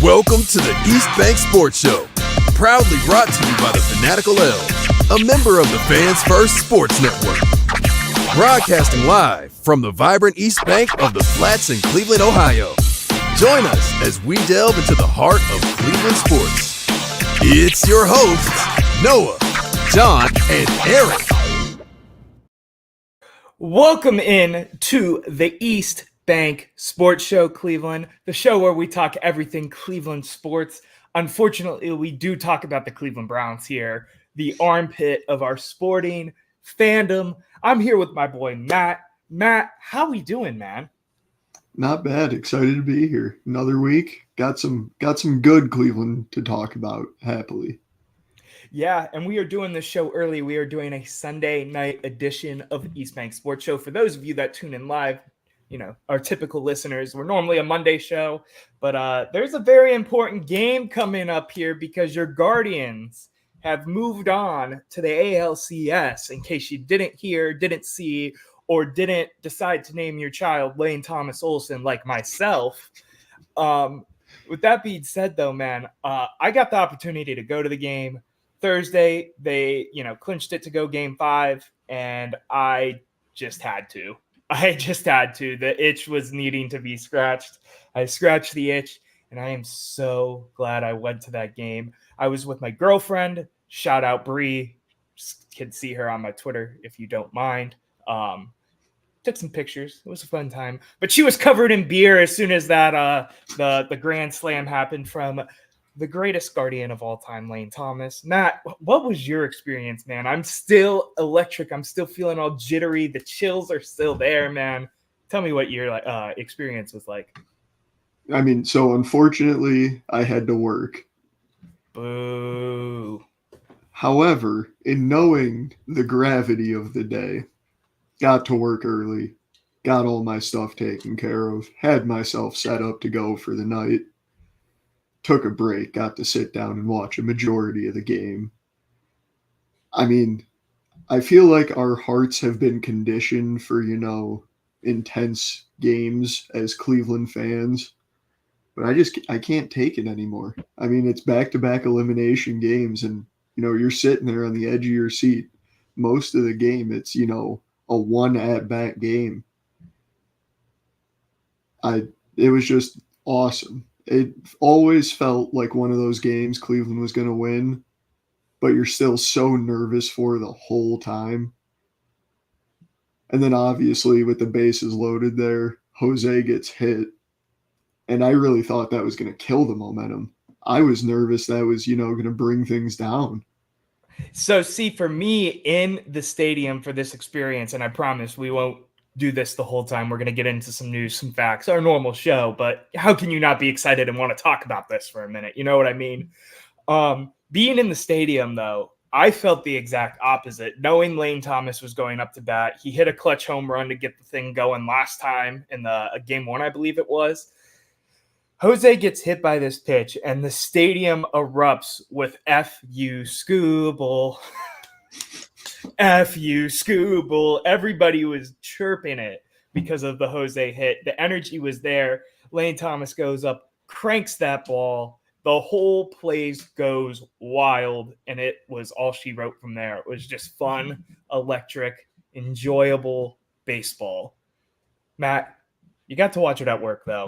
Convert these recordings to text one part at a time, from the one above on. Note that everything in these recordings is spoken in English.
Welcome to the East Bank Sports Show, proudly brought to you by the Fanatical Elves, a member of the Fans First Sports Network. Broadcasting live from the vibrant East Bank of the Flats in Cleveland, Ohio. Join us as we delve into the heart of Cleveland sports. It's your hosts, Noah, John, and Eric. Welcome in to the East Bank Sports Show, Cleveland, the show where we talk everything Cleveland sports. Unfortunately, we do talk about the Cleveland Browns here, the armpit of our sporting fandom. I'm here with my boy, Matt. Matt, how we doing, man? Not bad. Excited to be here. Another week. Got some good Cleveland to talk about, happily. Yeah, and we are doing this show early. We are doing a Sunday night edition of the East Bank Sports Show. For those of you that tune in live, you know, our typical listeners, we're normally a Monday show, but there's a very important game coming up here because your Guardians have moved on to the ALCS. In case you didn't hear, didn't see, or didn't decide to name your child Lane Thomas Olson like myself. With that being said, though, man, I got the opportunity to go to the game Thursday. They, clinched it to go game 5, and I just had to. The itch was needing to be scratched. I scratched the itch, and I am so glad I went to that game. I was with my girlfriend. Shout out Bree. Can see her on my Twitter if you don't mind. Took some pictures. It was a fun time. But she was covered in beer as soon as that the grand slam happened from the greatest Guardian of all time, Lane Thomas. Matt, what was your experience, man? I'm still electric. I'm still feeling all jittery. The chills are still there, man. Tell me what your experience was like. I mean, so unfortunately, I had to work. Boo. However, in knowing the gravity of the day, got to work early, got all my stuff taken care of, had myself set up to go for the night, took a break, got to sit down and watch a majority of the game. I mean, I feel like our hearts have been conditioned for, intense games as Cleveland fans, but I can't take it anymore. I mean, it's back-to-back elimination games, and, you're sitting there on the edge of your seat. Most of the game, it's, a one at-bat game. It was just awesome. It always felt like one of those games Cleveland was going to win, but you're still so nervous for the whole time. And then obviously with the bases loaded there, Jose gets hit, and I really thought that was going to kill the momentum. I was nervous that was, going to bring things down. So, see, for me in the stadium for this experience, and I promise we won't do this the whole time. We're going to get into some news, some facts, our normal show, but how can you not be excited and want to talk about this for a minute? You know what I mean? Being in the stadium, though, I felt the exact opposite. Knowing Lane Thomas was going up to bat, he hit a clutch home run to get the thing going last time in the game 1, I believe it was. Jose gets hit by this pitch, and the stadium erupts with F you, Scooble. F you, Scooble. Everybody was chirping it because of the Jose hit. The energy was there. Lane Thomas goes up, cranks that ball. The whole place goes wild, and it was all she wrote from there. It was just fun, electric, enjoyable baseball. Matt, you got to watch it at work, though.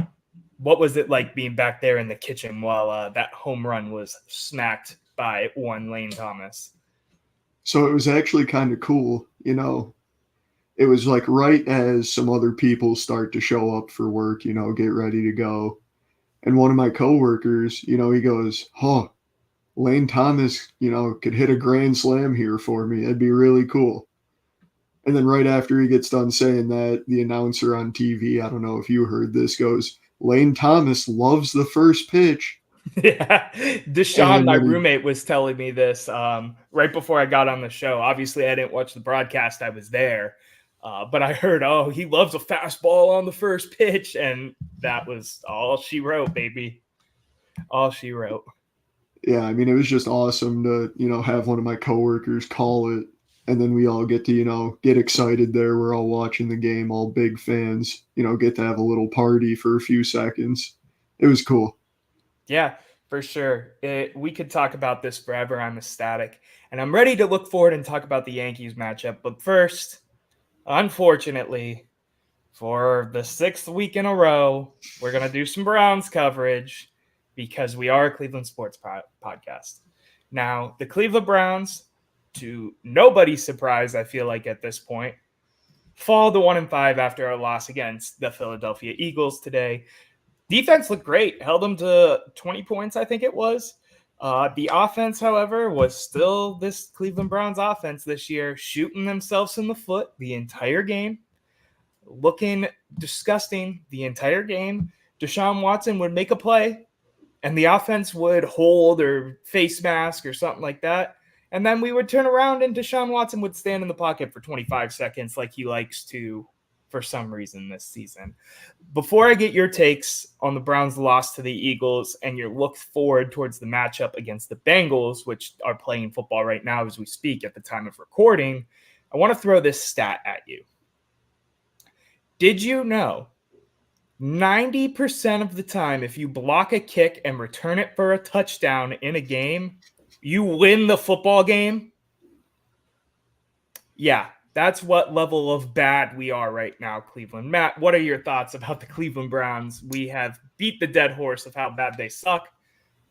What was it like being back there in the kitchen while that home run was smacked by one Lane Thomas? So it was actually kind of cool, It was like right as some other people start to show up for work, get ready to go. And one of my coworkers, he goes, "Oh, Lane Thomas, could hit a grand slam here for me. That'd be really cool." And then right after he gets done saying that, the announcer on TV, I don't know if you heard this, goes, "Lane Thomas loves the first pitch." Yeah, Deshaun, my roommate, was telling me this right before I got on the show. Obviously, I didn't watch the broadcast. I was there. But I heard, he loves a fastball on the first pitch. And that was all she wrote, baby. All she wrote. Yeah, I mean, it was just awesome to, have one of my coworkers call it. And then we all get to, get excited there. We're all watching the game, all big fans, get to have a little party for a few seconds. It was cool. Yeah, for sure. We could talk about this forever. I'm ecstatic. And I'm ready to look forward and talk about the Yankees matchup. But first, unfortunately, for the 6th week in a row, we're going to do some Browns coverage because we are a Cleveland sports podcast. Now, the Cleveland Browns, to nobody's surprise, I feel like at this point, fall to 1-5 after a loss against the Philadelphia Eagles today. Defense looked great, held them to 20 points, I think it was. The offense, however, was still this Cleveland Browns offense this year, shooting themselves in the foot the entire game, looking disgusting the entire game. Deshaun Watson would make a play, and the offense would hold or face mask or something like that. And then we would turn around and Deshaun Watson would stand in the pocket for 25 seconds like he likes to for some reason this season. Before I get your takes on the Browns' loss to the Eagles and your look forward towards the matchup against the Bengals, which are playing football right now as we speak at the time of recording, I want to throw this stat at you. Did you know 90% of the time, if you block a kick and return it for a touchdown in a game, you win the football game? Yeah, that's what level of bad we are right now, Cleveland. Matt, what are your thoughts about the Cleveland Browns? We have beat the dead horse of how bad they suck.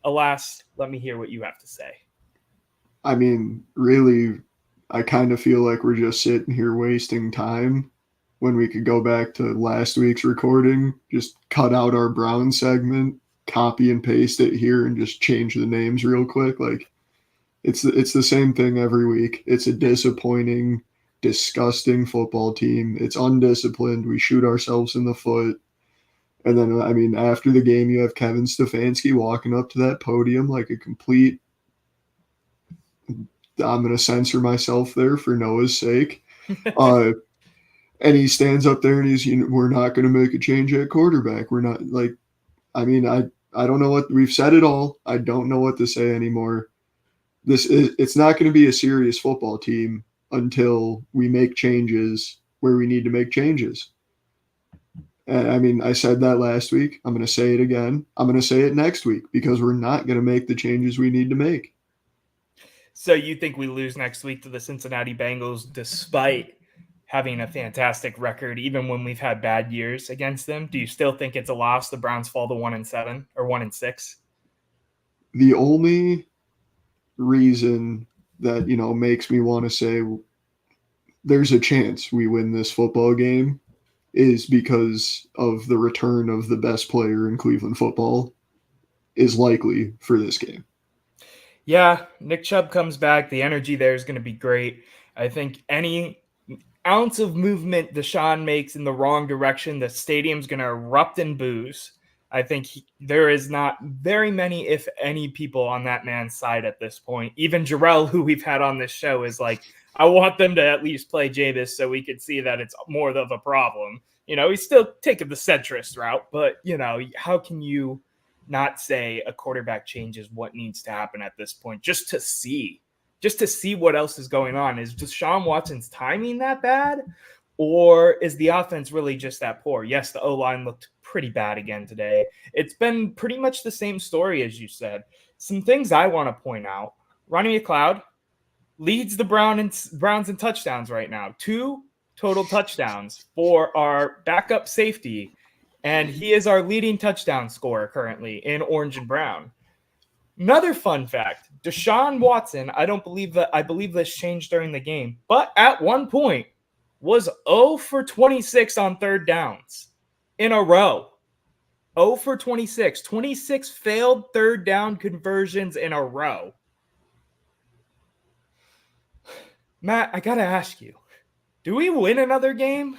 Alas, let me hear what you have to say. I mean, really, I kind of feel like we're just sitting here wasting time when we could go back to last week's recording, just cut out our Brown segment, copy and paste it here, and just change the names real quick. Like, it's the same thing every week. It's a disappointing, disgusting football team. It's undisciplined. We shoot ourselves in the foot. And then, I mean, after the game, you have Kevin Stefanski walking up to that podium like a complete – I'm going to censor myself there for Noah's sake. And he stands up there and he's, we're not going to make a change at quarterback. We're not like, I mean, I don't know what we've said it all. I don't know what to say anymore. It's not going to be a serious football team until we make changes where we need to make changes. And I mean, I said that last week. I'm going to say it again. I'm going to say it next week because we're not going to make the changes we need to make. So you think we lose next week to the Cincinnati Bengals despite having a fantastic record, even when we've had bad years against them? Do you still think it's a loss? The Browns fall to 1-7 or 1-6? The only reason that, makes me want to say there's a chance we win this football game is because of the return of the best player in Cleveland football is likely for this game. Yeah, Nick Chubb comes back. The energy there is going to be great. I think any ounce of movement Deshaun makes in the wrong direction, the stadium's going to erupt in boos. I think there is not very many, if any, people on that man's side at this point. Even Jarrell, who we've had on this show, is like, I want them to at least play Jameis so we could see that it's more of a problem. He's still taking the centrist route, but, how can you not say a quarterback change is what needs to happen at this point just to see what else is going on? Is Deshaun Watson's timing that bad? Or is the offense really just that poor? Yes, the O-line looked pretty bad again today. It's been pretty much the same story, as you said. Some things I want to point out. Ronnie McLeod leads the Browns in touchdowns right now. 2 total touchdowns for our backup safety. And he is our leading touchdown scorer currently in orange and brown. Another fun fact, Deshaun Watson, I believe this changed during the game, but at one point was 0 for 26 on third downs in a row. 0 for 26. 26 failed third down conversions in a row. Matt, I got to ask you, do we win another game?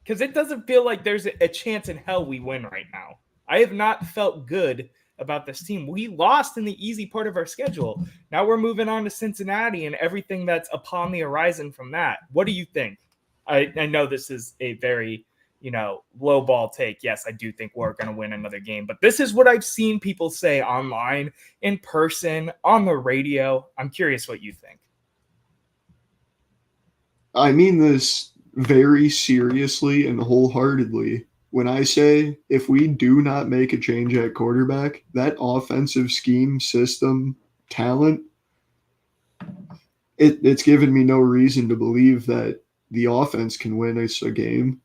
Because it doesn't feel like there's a chance in hell we win right now. I have not felt good about this team. We lost in the easy part of our schedule. Now we're moving on to Cincinnati and everything that's upon the horizon from that. What do you think? I know this is a very, low ball take. Yes, I do think we're going to win another game, but this is what I've seen people say online, in person, on the radio. I'm curious what you think. I mean this very seriously and wholeheartedly when I say if we do not make a change at quarterback, that offensive scheme, system, talent, it's given me no reason to believe that the offense can win us a game.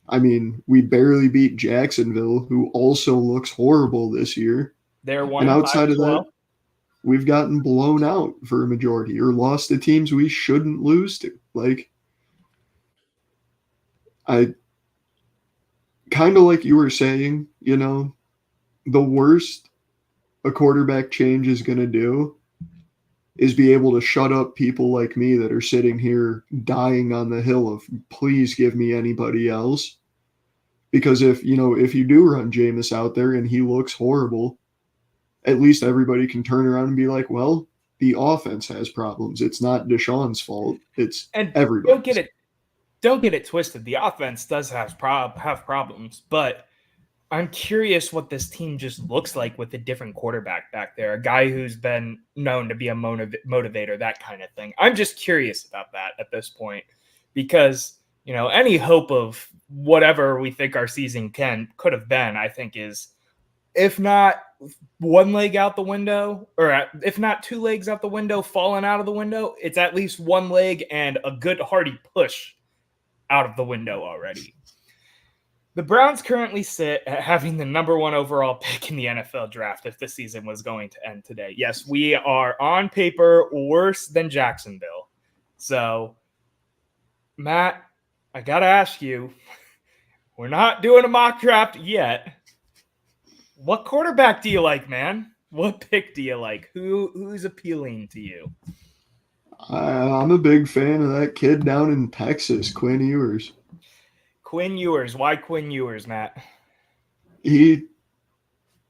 I mean, we barely beat Jacksonville, who also looks horrible this year. They're And 1-5 outside of as well. that, we've gotten blown out for a majority or lost to teams we shouldn't lose to. Like, I kind of like you were saying, the worst a quarterback change is going to do is be able to shut up people like me that are sitting here dying on the hill of please give me anybody else. Because if you do run Jameis out there and he looks horrible, at least everybody can turn around and be like, well, the offense has problems. It's not Deshaun's fault. It's everybody. Don't get it twisted. The offense does have problems, but I'm curious what this team just looks like with a different quarterback back there, a guy who's been known to be a motivator, that kind of thing. I'm just curious about that at this point because, any hope of whatever we think our season could have been, I think is, if not one leg out the window, or if not two legs out the window, falling out of the window, it's at least one leg and a good hearty push out of the window already. The Browns currently sit at having the number 1 overall pick in the NFL draft if the season was going to end today. Yes, we are on paper worse than Jacksonville. So, Matt, I got to ask you, we're not doing a mock draft yet. What quarterback do you like, man? What pick do you like? Who's appealing to you? I'm a big fan of that kid down in Texas, Quinn Ewers. Quinn Ewers. Why Quinn Ewers, Matt? He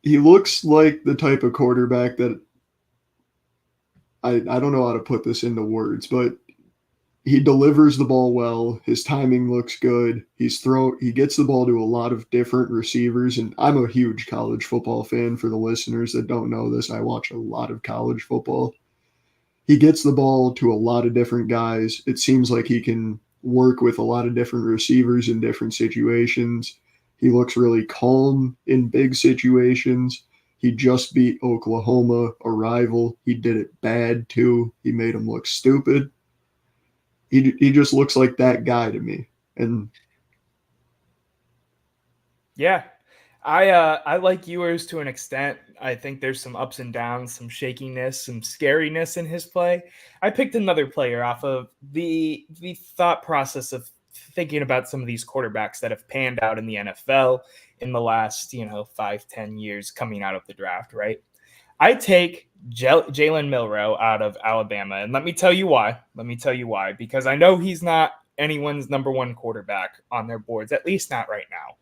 looks like the type of quarterback that I don't know how to put this into words, but he delivers the ball well. His timing looks good. He gets the ball to a lot of different receivers, and I'm a huge college football fan. For the listeners that don't know this, I watch a lot of college football. He gets the ball to a lot of different guys. It seems like he can work with a lot of different receivers in different situations. He looks really calm in big situations. He just beat Oklahoma, a rival. He did it bad too. He made him look stupid. He just looks like that guy to me. And yeah, I like Ewers to an extent. I think there's some ups and downs, some shakiness, some scariness in his play. I picked another player off of the thought process of thinking about some of these quarterbacks that have panned out in the NFL in the last, 5-10 years coming out of the draft, right? I take Jalen Milroe out of Alabama, and let me tell you why. Because I know he's not anyone's number 1 quarterback on their boards, at least not right now.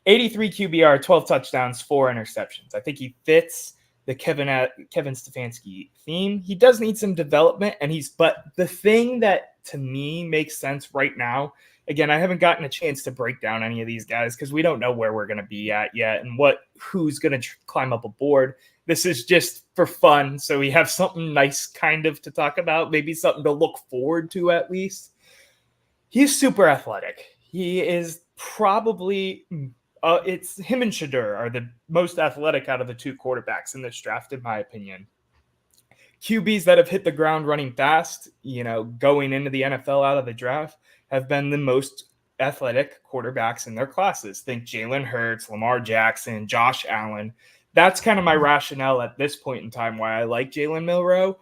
83 QBR, 12 touchdowns, 4 interceptions. I think he fits the Kevin Stefanski theme. He does need some development, but the thing that to me makes sense right now, again, I haven't gotten a chance to break down any of these guys because we don't know where we're going to be at yet and who's going to climb up a board. This is just for fun, so we have something nice kind of to talk about, maybe something to look forward to at least. He's super athletic. He is probably it's him and Shadur are the most athletic out of the 2 quarterbacks in this draft, in my opinion. QBs that have hit the ground running fast, going into the NFL out of the draft, have been the most athletic quarterbacks in their classes. Think Jalen Hurts, Lamar Jackson, Josh Allen. That's kind of my rationale at this point in time why I like Jalen Milroe.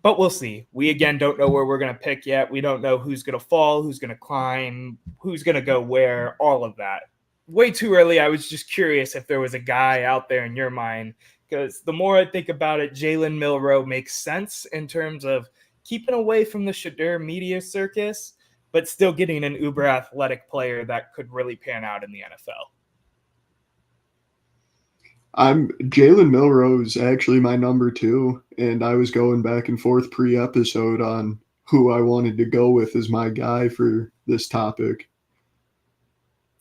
But we'll see. We, again, don't know where we're going to pick yet. We don't know who's going to fall, who's going to climb, who's going to go where, all of that. Way too early. I was just curious if there was a guy out there in your mind, because the more I think about it, Jalen Milroe makes sense in terms of keeping away from the Shadur media circus, but still getting an uber athletic player that could really pan out in the NFL. Jalen Milroe is actually my number 2, and I was going back and forth pre-episode on who I wanted to go with as my guy for this topic.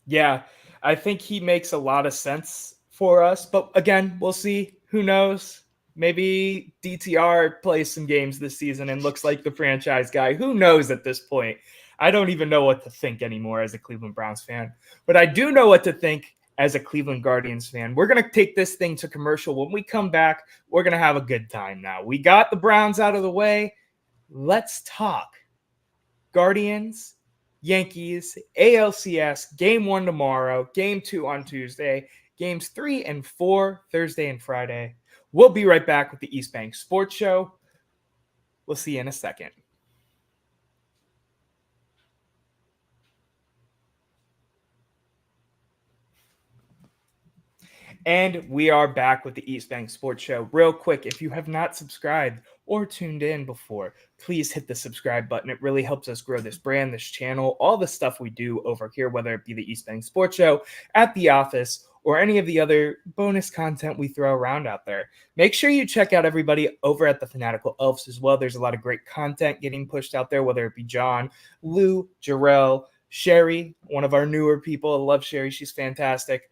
Yeah, I think he makes a lot of sense for us, but again, we'll see. Who knows? Maybe DTR plays some games this season and looks like the franchise guy. Who knows at this point? I don't even know what to think anymore as a Cleveland Browns fan. But I do know what to think as a Cleveland Guardians fan. We're going to take this thing to commercial. When we come back, we're going to have a good time now. We got the Browns out of the way. Let's talk Guardians, Yankees, ALCS, game 1 tomorrow, game 2 on Tuesday, games 3 and 4 Thursday and Friday. We'll be right back with the East Bank Sports Show. We'll see you in a second. And we are back with the East Bank Sports Show. Real quick, if you have not subscribed or tuned in before, please hit the subscribe button. It really helps us grow this brand, this channel, all the stuff we do over here, whether it be the East Bank Sports Show, at the office, or any of the other bonus content we throw around out there. Make sure you check out everybody over at the Fanatical Elves as well. There's a lot of great content getting pushed out there, whether it be John, Lou, Jarrell, Sherry, one of our newer people. I love Sherry. She's fantastic.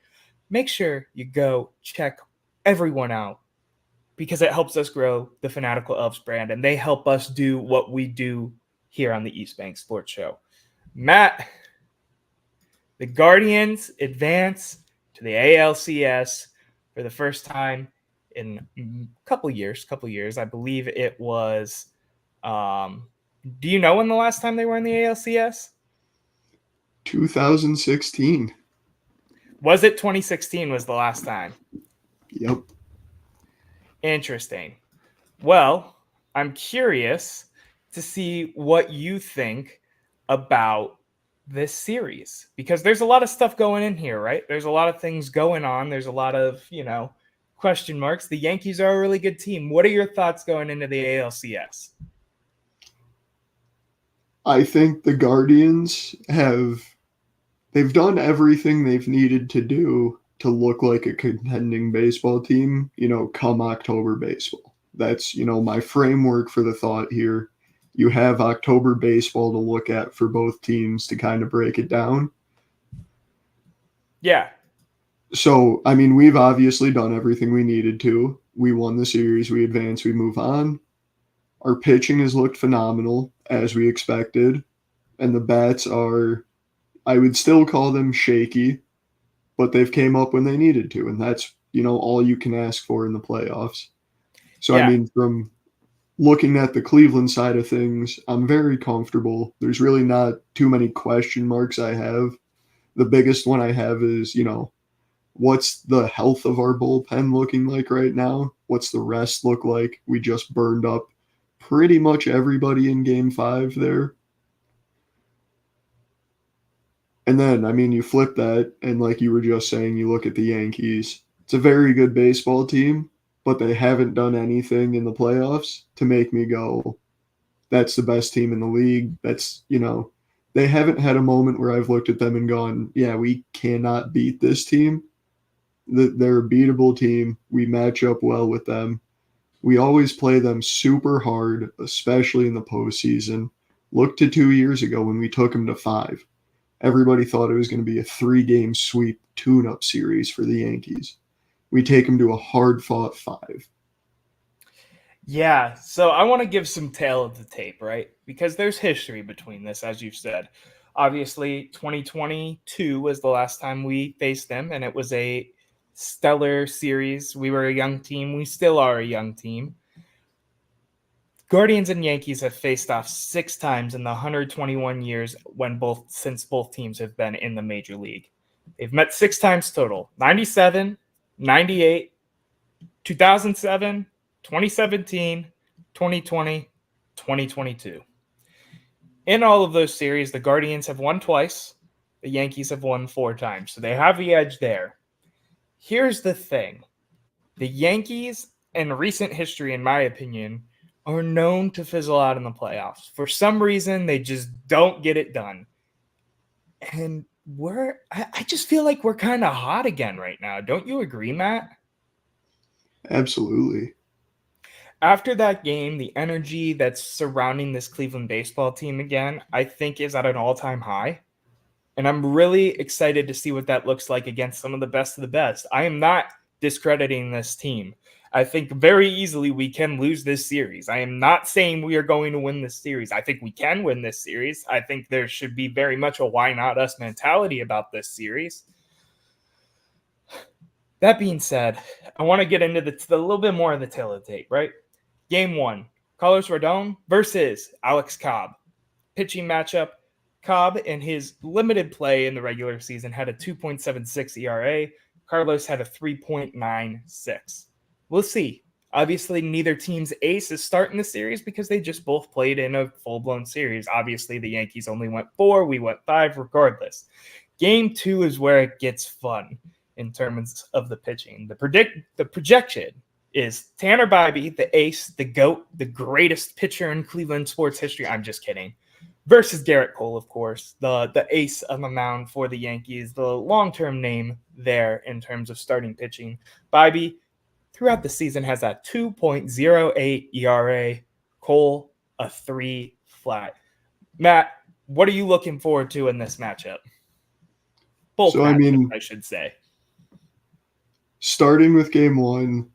Make sure you go check everyone out because it helps us grow the Fanatical Elves brand, and they help us do what we do here on the East Bank Sports Show. Matt, the Guardians advance to the ALCS for the first time in a couple years. I believe it was, do you know when the last time they were in the ALCS? 2016. Was it 2016 was the last time? Yep. Interesting. Well, I'm curious to see what you think about this series because there's a lot of stuff going in here, right? There's a lot of things going on. There's a lot of, question marks. The Yankees are a really good team. What are your thoughts going into the ALCS? I think the Guardians they've done everything they've needed to do to look like a contending baseball team, come October baseball. That's, my framework for the thought here. You have October baseball to look at for both teams to kind of break it down. Yeah. So, we've obviously done everything we needed to. We won the series, we advance, we move on. Our pitching has looked phenomenal, as we expected. And the bats are, I would still call them shaky, but they've came up when they needed to. And that's, all you can ask for in the playoffs. So, yeah. From looking at the Cleveland side of things, I'm very comfortable. There's really not too many question marks I have. The biggest one I have is, what's the health of our bullpen looking like right now? What's the rest look like? We just burned up pretty much everybody in Game 5 there. And then, you flip that, and like you were just saying, you look at the Yankees. It's a very good baseball team, but they haven't done anything in the playoffs to make me go, that's the best team in the league. That's, they haven't had a moment where I've looked at them and gone, yeah, we cannot beat this team. They're a beatable team. We match up well with them. We always play them super hard, especially in the postseason. Look to 2 years ago when we took them to 5. Everybody thought it was going to be a 3-game sweep tune-up series for the Yankees. We take them to a hard-fought 5. Yeah, so I want to give some tail of the tape, right? Because there's history between this, as you've said. Obviously, 2022 was the last time we faced them, and it was a stellar series. We were a young team. We still are a young team. Guardians and Yankees have faced off 6 times in the 121 years since both teams have been in the major league. They've met 6 times total: 97, 98, 2007, 2017, 2020, 2022. In all of those series, the Guardians have won twice. The Yankees have won 4 times. So they have the edge there. Here's the thing. The Yankees, in recent history, in my opinion, are known to fizzle out in the playoffs. For some reason, they just don't get it done. And I just feel like we're kind of hot again right now. Don't you agree, Matt? Absolutely. After that game, the energy that's surrounding this Cleveland baseball team again, I think is at an all-time high. And I'm really excited to see what that looks like against some of the best of the best. I am not discrediting this team. I think very easily we can lose this series. I am not saying we are going to win this series. I think we can win this series. I think there should be very much a why not us mentality about this series. That being said, I want to get into the little bit more of the tail of the tape, right? Game 1, Carlos Rodon versus Alex Cobb. Pitching matchup. Cobb, in his limited play in the regular season, had a 2.76 ERA. Carlos had a 3.96. We'll see. Obviously, neither team's ace is starting the series because they just both played in a full-blown series. Obviously, the Yankees only went 4, we went 5, regardless. Game 2 is where it gets fun in terms of the pitching. The projection is Tanner Bybee, the ace, the GOAT, the greatest pitcher in Cleveland sports history. I'm just kidding. Versus Garrett Cole, of course, the ace on the mound for the Yankees, the long-term name there in terms of starting pitching. Bybee, throughout the season, has a 2.08 ERA. Cole, a 3 flat. Matt, what are you looking forward to in this matchup? Both matchups, I should say. Starting with game 1,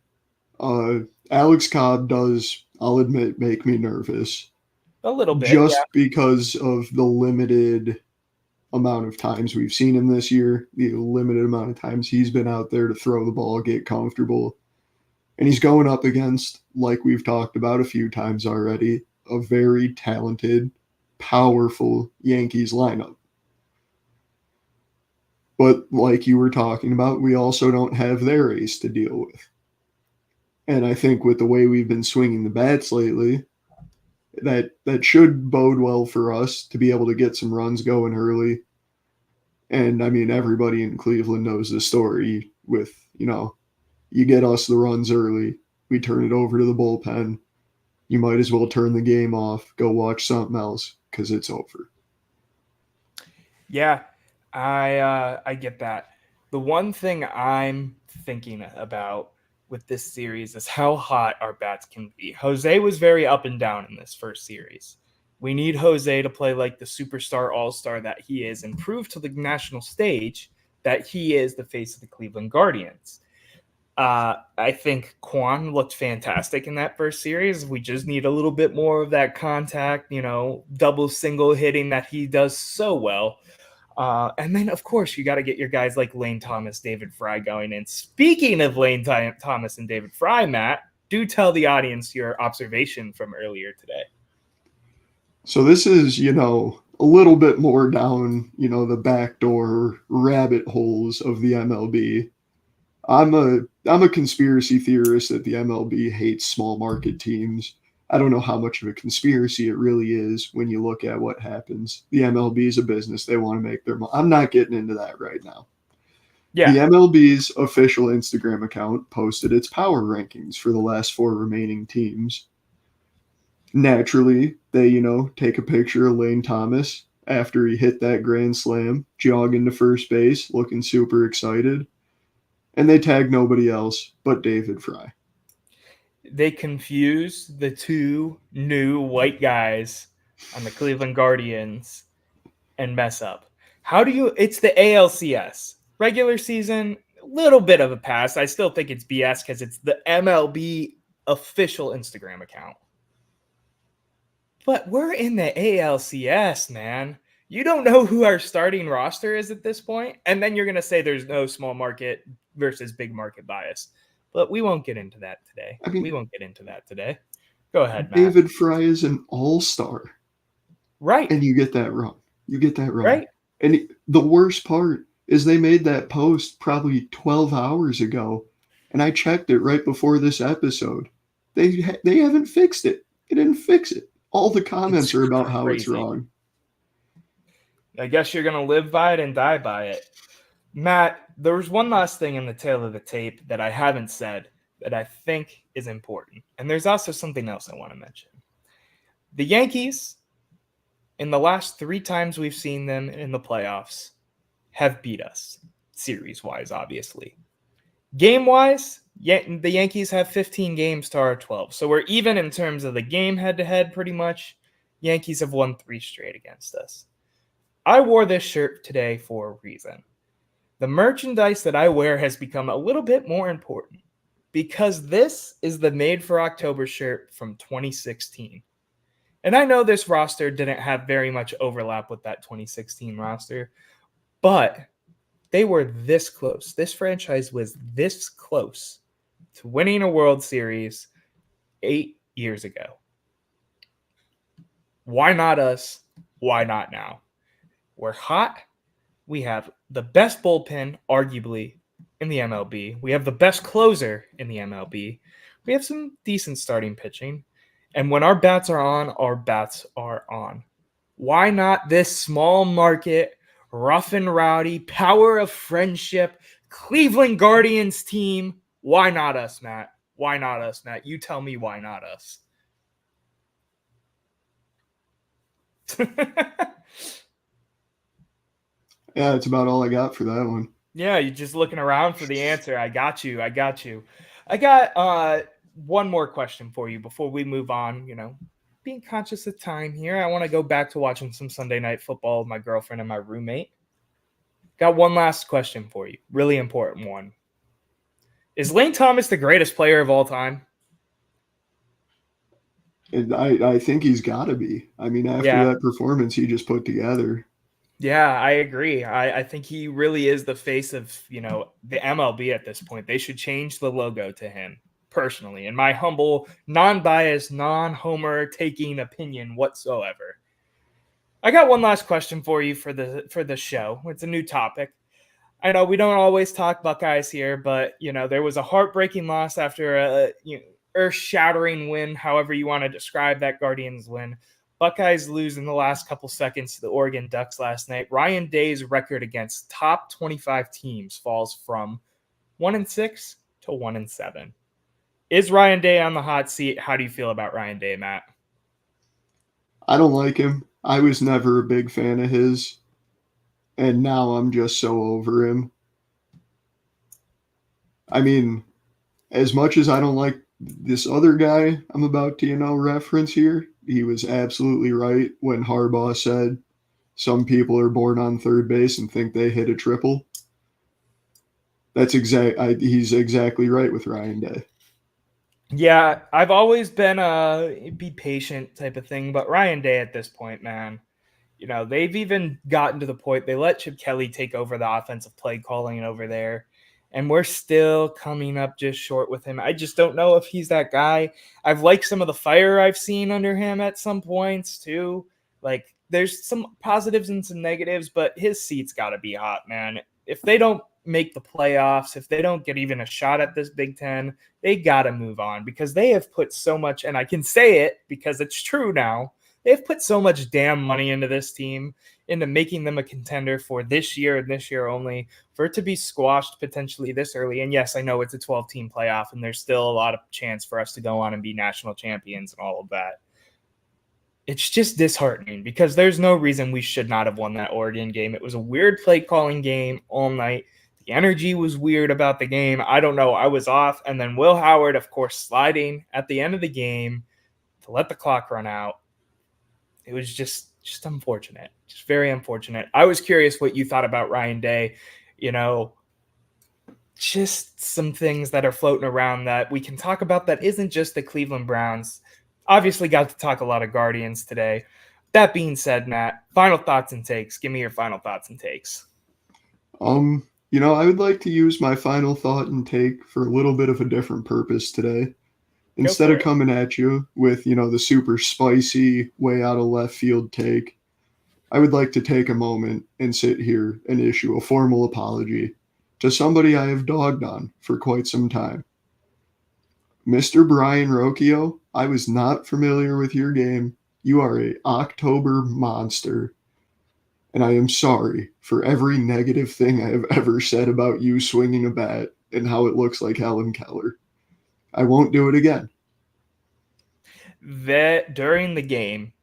Alex Cobb does, I'll admit, make me nervous. A little bit, just because of the limited amount of times we've seen him this year, the limited amount of times he's been out there to throw the ball, get comfortable. And he's going up against, like we've talked about a few times already, a very talented, powerful Yankees lineup. But like you were talking about, we also don't have their ace to deal with. And I think with the way we've been swinging the bats lately, that should bode well for us to be able to get some runs going early. And I mean, everybody in Cleveland knows the story with, you get us the runs early, we turn it over to the bullpen. You might as well turn the game off, go watch something else because it's over. Yeah, I get that. The one thing I'm thinking about with this series is how hot our bats can be. Jose was very up and down in this first series. We need Jose to play like the superstar all-star that he is and prove to the national stage that he is the face of the Cleveland Guardians. I think Kwan looked fantastic in that first series. We just need a little bit more of that contact, double, single hitting that he does so well. And then, of course, you got to get your guys like Lane Thomas, David Fry going. And speaking of Lane Thomas and David Fry, Matt, do tell the audience your observation from earlier today. So this is, a little bit more down, the backdoor rabbit holes of the MLB. I'm a conspiracy theorist that the MLB hates small market teams. I don't know how much of a conspiracy it really is when you look at what happens. The MLB is a business. They want to make their money. I'm not getting into that right now. Yeah. The MLB's official Instagram account posted its power rankings for the last 4 remaining teams. Naturally, they, take a picture of Lane Thomas after he hit that grand slam, jogging to first base, looking super excited. And they tag nobody else but David Fry. They confuse the 2 new white guys on the Cleveland Guardians and mess up. It's the ALCS. Regular season, a little bit of a pass. I still think it's BS because it's the MLB official Instagram account. But we're in the ALCS, man. You don't know who our starting roster is at this point, and then you're going to say there's no small market versus big market bias. But we won't get into that today. Go ahead, Matt. David Fry is an all-star. Right. And you get that wrong. Right. And the worst part is they made that post probably 12 hours ago, and I checked it right before this episode. They haven't fixed it. They didn't fix it. All the comments are about how it's wrong. I guess you're going to live by it and die by it. Matt, there's one last thing in the tail of the tape that I haven't said that I think is important. And there's also something else I want to mention. The Yankees, in the last 3 times we've seen them in the playoffs, have beat us, series-wise, obviously. Game-wise, the Yankees have 15 games to our 12. So we're even in terms of the game head-to-head pretty much. Yankees have won 3 straight against us. I wore this shirt today for a reason. The merchandise that I wear has become a little bit more important. because this is the Made for October shirt from 2016. And I know this roster didn't have very much overlap with that 2016 roster, but they were this close. This franchise was this close to winning a World Series 8 years ago. Why not us? Why not now? We're hot. We have the best bullpen, arguably, in the MLB. We have the best closer in the MLB. We have some decent starting pitching. And when our bats are on, our bats are on. Why not this small market, rough and rowdy, power of friendship, Cleveland Guardians team? Why not us, Matt? Why not us, Matt? You tell me why not us. Yeah, that's about all I got for that one. Yeah, you're just looking around for the answer. I got you. I got one more question for you before we move on. Being conscious of time here, I want to go back to watching some Sunday Night Football with my girlfriend and my roommate. Got one last question for you. Really important one. Is Lane Thomas the greatest player of all time? And I think he's got to be. I mean, after that performance he just put together. Yeah, I agree. I think he really is the face of, the MLB at this point. They should change the logo to him, personally, in my humble, non-biased, non-homer taking opinion whatsoever. I got one last question for you for the show. It's a new topic. I know we don't always talk Buckeyes here, but, there was a heartbreaking loss after a earth-shattering win, however you want to describe that Guardians win. Buckeyes lose in the last couple seconds to the Oregon Ducks last night. Ryan Day's record against top 25 teams falls from 1-6 to 1-7. Is Ryan Day on the hot seat? How do you feel about Ryan Day, Matt? I don't like him. I was never a big fan of his, and now I'm just so over him. I mean, as much as I don't like this other guy I'm about to, reference here, he was absolutely right when Harbaugh said some people are born on third base and think they hit a triple. That's he's exactly right with Ryan Day. Yeah, I've always been a be patient type of thing, but Ryan Day at this point, man, they've even gotten to the point they let Chip Kelly take over the offensive play calling over there. And we're still coming up just short with him. I just don't know if he's that guy. I've liked some of the fire I've seen under him at some points too. Like, there's some positives and some negatives, but his seat's got to be hot, man. If they don't make the playoffs, if they don't get even a shot at this Big Ten, they got to move on because they have put so much, and I can say it because it's true now, they've put so much damn money into this team, into making them a contender for this year and this year only, for it to be squashed potentially this early. And yes, I know it's a 12-team playoff, and there's still a lot of chance for us to go on and be national champions and all of that. It's just disheartening because there's no reason we should not have won that Oregon game. It was a weird play calling game all night. The energy was weird about the game. I don't know. I was off. And then Will Howard, of course, sliding at the end of the game to let the clock run out. It was just unfortunate, just very unfortunate. I was curious what you thought about Ryan Day. Just some things that are floating around that we can talk about that isn't just the Cleveland Browns. Obviously got to talk a lot of Guardians today. That being said, Matt, final thoughts and takes. Give me your final thoughts and takes. I would like to use my final thought and take for a little bit of a different purpose today. Instead of coming at you with, the super spicy, way out of left field take, I would like to take a moment and sit here and issue a formal apology to somebody I have dogged on for quite some time. Mr. Brian Rocchio, I was not familiar with your game. You are a October monster, and I am sorry for every negative thing I have ever said about you swinging a bat and how it looks like Helen Keller. I won't do it again. That during the game,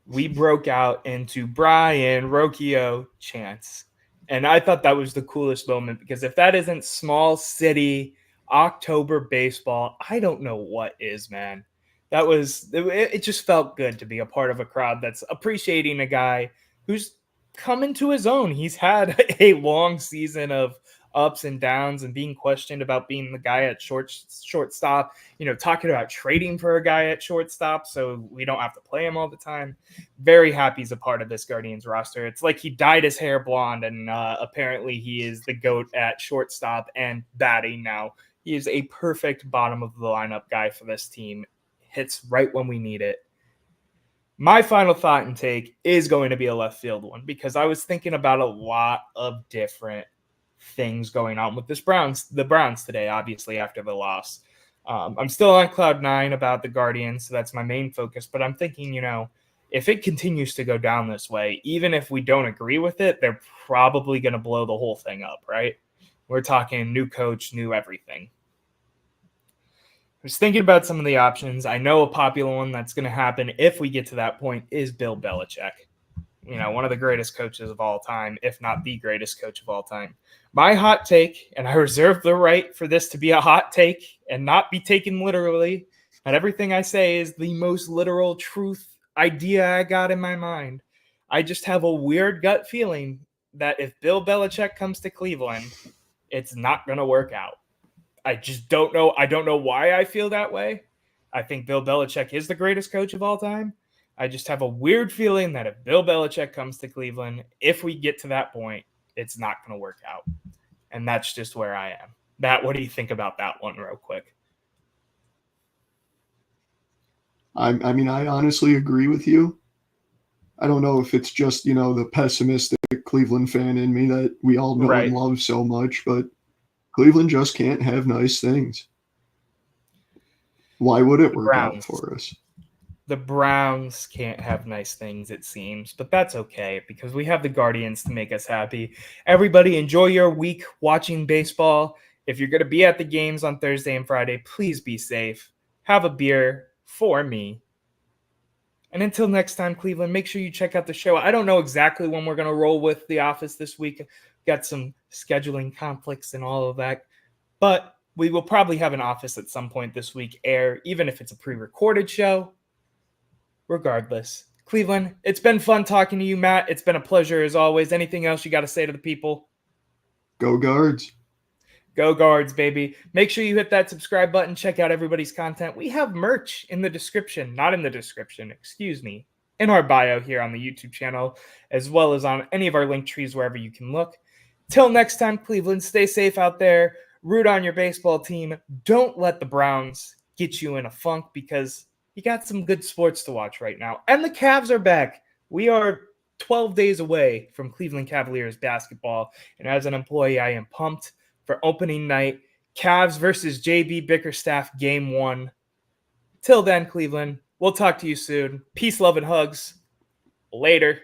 we broke out into Brian Rocchio chants. And I thought that was the coolest moment because if that isn't small city October baseball, I don't know what is, man. It just felt good to be a part of a crowd that's appreciating a guy who's come into his own. He's had a long season of ups and downs and being questioned about being the guy at shortstop, talking about trading for a guy at shortstop so we don't have to play him all the time. Very happy he's a part of this Guardians roster. It's like he dyed his hair blonde, and apparently he is the GOAT at shortstop and batting now. He is a perfect bottom of the lineup guy for this team. Hits right when we need it. My final thought and take is going to be a left field one, because I was thinking about a lot of different things going on with the Browns today, obviously, after the loss. I'm still on cloud 9 about the Guardians, so that's my main focus. But I'm thinking, if it continues to go down this way, even if we don't agree with it, they're probably going to blow the whole thing up, right? We're talking new coach, new everything. I was thinking about some of the options. I know a popular one that's going to happen if we get to that point is Bill Belichick. One of the greatest coaches of all time, if not the greatest coach of all time. My hot take, and I reserve the right for this to be a hot take and not be taken literally, and everything I say is the most literal truth idea I got in my mind. I just have a weird gut feeling that if Bill Belichick comes to Cleveland, it's not going to work out. I just don't know. I don't know why I feel that way. I think Bill Belichick is the greatest coach of all time. I just have a weird feeling that if Bill Belichick comes to Cleveland, if we get to that point, it's not going to work out. And that's just where I am. Matt, what do you think about that one real quick? I honestly agree with you. I don't know if it's just, the pessimistic Cleveland fan in me that we all know and love so much, but Cleveland just can't have nice things. Why would it work out for us? The Browns can't have nice things, it seems, but that's okay because we have the Guardians to make us happy. Everybody enjoy your week watching baseball. If you're going to be at the games on Thursday and Friday, please be safe. Have a beer for me. And until next time, Cleveland, make sure you check out the show. I don't know exactly when we're going to roll with The Office this week. Got some scheduling conflicts and all of that. But we will probably have an Office at some point this week air, even if it's a pre-recorded show. Regardless. Cleveland, it's been fun talking to you, Matt. It's been a pleasure as always. Anything else you got to say to the people? Go Guards. Go Guards, baby. Make sure you hit that subscribe button. Check out everybody's content. We have merch in the description. Not in the description, excuse me. In our bio here on the YouTube channel, as well as on any of our link trees wherever you can look. Till next time, Cleveland, stay safe out there. Root on your baseball team. Don't let the Browns get you in a funk because you got some good sports to watch right now. And the Cavs are back. We are 12 days away from Cleveland Cavaliers basketball. And as an employee, I am pumped for opening night. Cavs versus JB Bickerstaff, game 1. Till then, Cleveland, we'll talk to you soon. Peace, love, and hugs. Later.